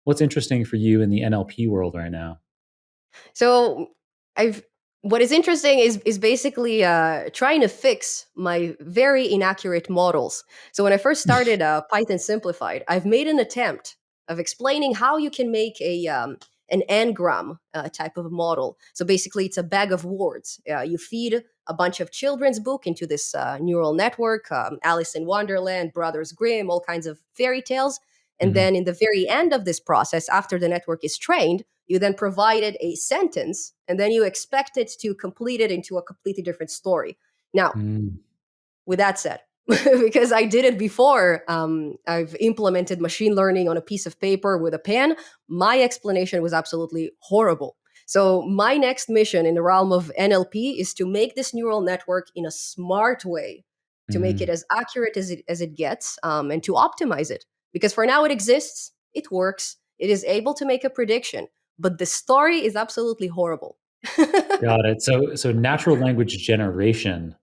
What's interesting for you in the NLP world right now? So I've what is interesting is basically trying to fix my very inaccurate models. So when I first started Python Simplified, I've made an attempt of explaining how you can make an n-gram type of model. So basically, it's a bag of words. You feed a bunch of children's book into this neural network, Alice in Wonderland, Brothers Grimm, all kinds of fairy tales. And Mhm. then in the very end of this process, after the network is trained, you then provided a sentence, and then you expect it to complete it into a completely different story. Now, Mm. with that said, because I did it before, I've implemented machine learning on a piece of paper with a pen. My explanation was absolutely horrible. So, my next mission in the realm of NLP is to make this neural network in a smart way, to make it Mm. as accurate as it gets, and to optimize it. Because for now, it exists, it works, it is able to make a prediction, but the story is absolutely horrible. Got it. So natural language generation